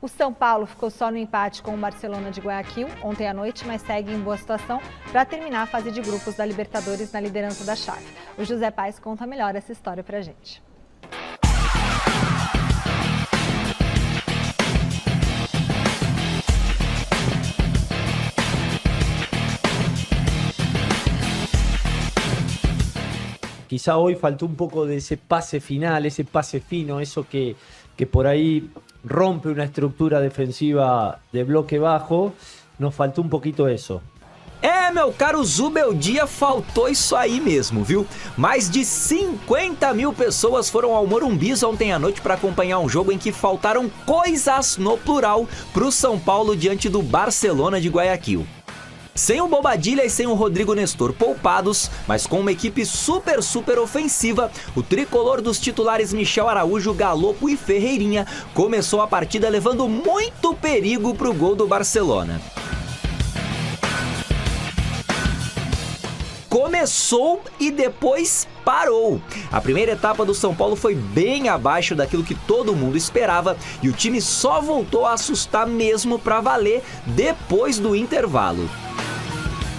O São Paulo ficou só no empate com o Barcelona de Guayaquil ontem à noite, mas segue em boa situação para terminar a fase de grupos da Libertadores na liderança da chave. O José Paes conta melhor essa história pra gente. Quizá hoy faltó un poco de ese pase final, ese pase fino, eso que por ahí rompe una estructura defensiva de bloque bajo. Nos faltou um pouquinho isso. Meu caro Zubeldia, faltou isso aí mesmo, viu? Mais de 50 mil pessoas foram ao Morumbi ontem à noite para acompanhar um jogo em que faltaram coisas, no plural, pro São Paulo diante do Barcelona de Guayaquil. Sem o Bobadilla e sem o Rodrigo Nestor poupados, mas com uma equipe super ofensiva, o tricolor dos titulares Michel Araújo, Galopo e Ferreirinha começou a partida levando muito perigo pro gol do Barcelona. Começou e depois parou. A primeira etapa do São Paulo foi bem abaixo daquilo que todo mundo esperava e o time só voltou a assustar mesmo pra valer depois do intervalo.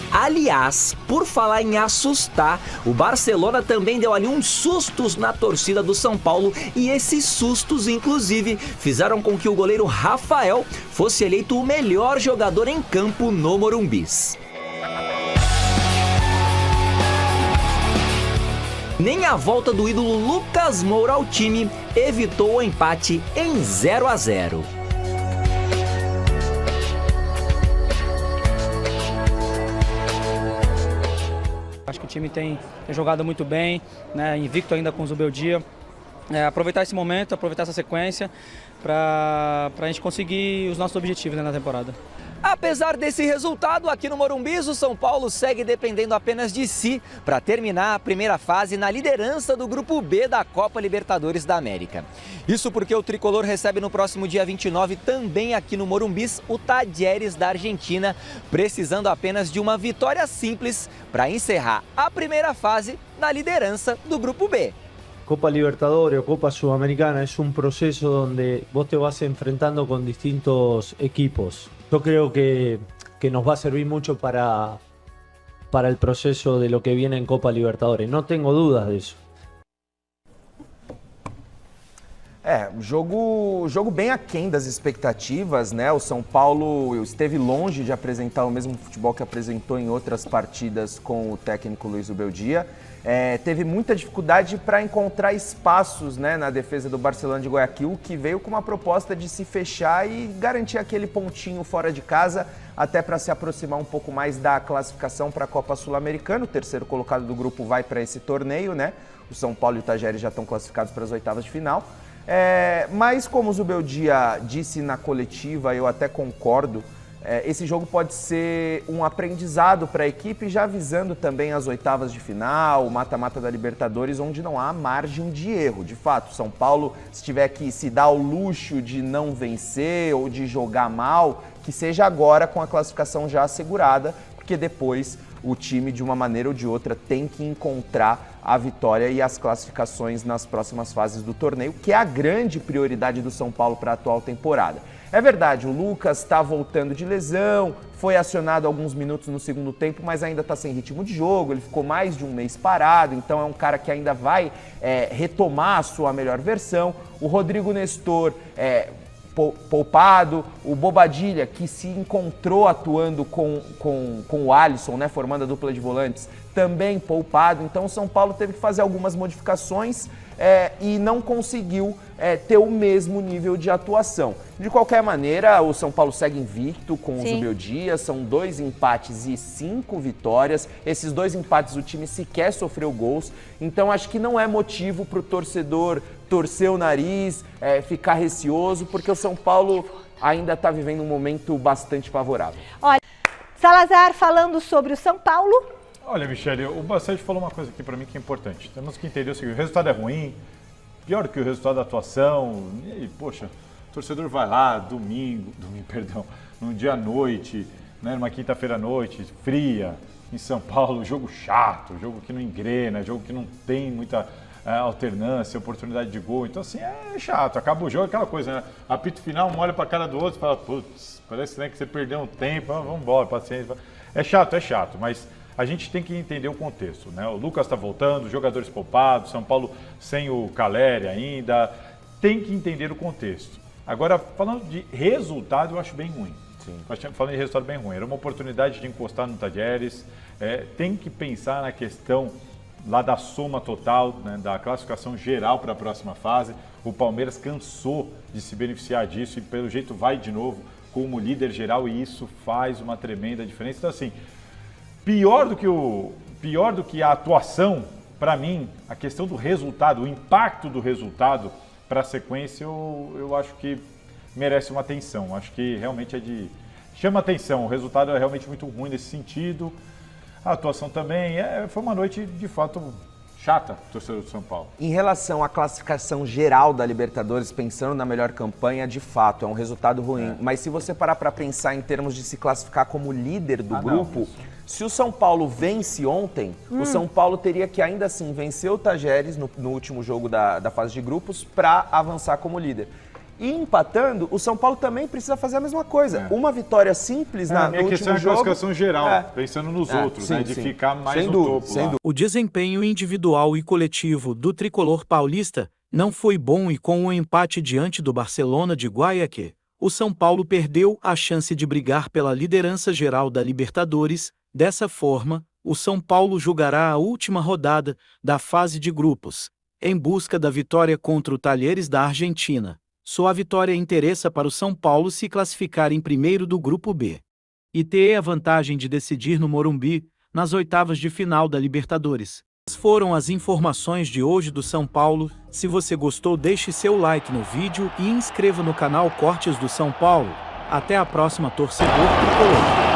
Aliás, por falar em assustar, o Barcelona também deu ali uns sustos na torcida do São Paulo e esses sustos, inclusive, fizeram com que o goleiro Rafael fosse eleito o melhor jogador em campo no Morumbis. Nem a volta do ídolo Lucas Moura ao time evitou o empate em 0-0. Acho que o time tem jogado muito bem, né, invicto ainda com o Zubeldia. Aproveitar esse momento, aproveitar essa sequência para a gente conseguir os nossos objetivos, né, na temporada. Apesar desse resultado, aqui no Morumbi, o São Paulo segue dependendo apenas de si para terminar a primeira fase na liderança do Grupo B da Copa Libertadores da América. Isso porque o tricolor recebe no próximo dia 29, também aqui no Morumbi, o Talleres da Argentina, precisando apenas de uma vitória simples para encerrar a primeira fase na liderança do Grupo B. Copa Libertadores o Copa Sudamericana es un proceso donde vos te vas enfrentando con distintos equipos. Yo creo que nos va a servir mucho para el proceso de lo que viene en Copa Libertadores. No tengo dudas de eso. Jogo bem aquém das expectativas, né? O São Paulo esteve longe de apresentar o mesmo futebol que apresentou em outras partidas com o técnico Luiz Zubeldia. Teve muita dificuldade para encontrar espaços, né, na defesa do Barcelona de Guayaquil, que veio com uma proposta de se fechar e garantir aquele pontinho fora de casa, até para se aproximar um pouco mais da classificação para a Copa Sul-Americana. O terceiro colocado do grupo vai para esse torneio, né? O São Paulo e o Talleres já estão classificados para as oitavas de final. Mas como o Zubeldia disse na coletiva, eu até concordo, esse jogo pode ser um aprendizado para a equipe, já visando também as oitavas de final, o mata-mata da Libertadores, onde não há margem de erro. De fato, São Paulo, se tiver que se dar o luxo de não vencer ou de jogar mal, que seja agora com a classificação já assegurada, porque depois o time, de uma maneira ou de outra, tem que encontrar a vitória e as classificações nas próximas fases do torneio, que é a grande prioridade do São Paulo para a atual temporada. É verdade, o Lucas está voltando de lesão, foi acionado alguns minutos no segundo tempo, mas ainda está sem ritmo de jogo, ele ficou mais de um mês parado, então é um cara que ainda vai retomar a sua melhor versão. O Rodrigo Nestor poupado, o Bobadilla, que se encontrou atuando com o Alisson, né, formando a dupla de volantes, também poupado. Então o São Paulo teve que fazer algumas modificações e não conseguiu ter o mesmo nível de atuação. De qualquer maneira, o São Paulo segue invicto com o Zubeldia, são 2 empates e 5 vitórias. Esses 2 empates o time sequer sofreu gols, então acho que não é motivo para o torcedor torcer o nariz, ficar receoso, porque o São Paulo ainda está vivendo um momento bastante favorável. Olha, Salazar falando sobre o São Paulo. Olha, Michele, o Bastante falou uma coisa aqui para mim que é importante. Temos que entender o seguinte: o resultado é ruim, pior do que o resultado da atuação. E aí, poxa, o torcedor vai lá num dia à noite, né, numa quinta-feira à noite, fria, em São Paulo, jogo chato, jogo que não engrena, jogo que não tem muita alternância, oportunidade de gol. Então, assim, é chato. Acaba o jogo, aquela coisa, né? Apito final, um olha pra cara do outro e fala, putz, parece, né, que você perdeu um tempo, vamos embora, paciência. É chato, mas a gente tem que entender o contexto, né? O Lucas está voltando, os jogadores poupados, São Paulo sem o Caleri ainda, tem que entender o contexto. Agora, falando de resultado, eu acho bem ruim. Falando de resultado bem ruim, era uma oportunidade de encostar no Talleres, tem que pensar na questão lá da soma total, né, da classificação geral para a próxima fase. O Palmeiras cansou de se beneficiar disso e pelo jeito vai de novo como líder geral e isso faz uma tremenda diferença. Então assim, pior do que a atuação, para mim, a questão do resultado, o impacto do resultado para a sequência, eu acho que merece uma atenção. Acho que realmente chama atenção. O resultado é realmente muito ruim nesse sentido. A atuação também foi uma noite, de fato, chata, torcedor do São Paulo. Em relação à classificação geral da Libertadores, pensando na melhor campanha, de fato, é um resultado ruim. Mas se você parar para pensar em termos de se classificar como líder do grupo, se o São Paulo vence ontem, o São Paulo teria que ainda assim vencer o Talleres no último jogo da fase de grupos para avançar como líder. E empatando, o São Paulo também precisa fazer a mesma coisa. Uma vitória simples no último jogo. A questão é a classificação geral, pensando nos outros, sim, né, de ficar mais no topo lá. O desempenho individual e coletivo do tricolor paulista não foi bom e com o empate diante do Barcelona de Guayaquil, o São Paulo perdeu a chance de brigar pela liderança geral da Libertadores. Dessa forma, o São Paulo jogará a última rodada da fase de grupos, em busca da vitória contra o Talleres da Argentina. Só a vitória interessa para o São Paulo se classificar em primeiro do Grupo B e ter a vantagem de decidir no Morumbi, nas oitavas de final da Libertadores. Essas foram as informações de hoje do São Paulo. Se você gostou, deixe seu like no vídeo e inscreva no canal Cortes do São Paulo. Até a próxima, torcedor tricolor.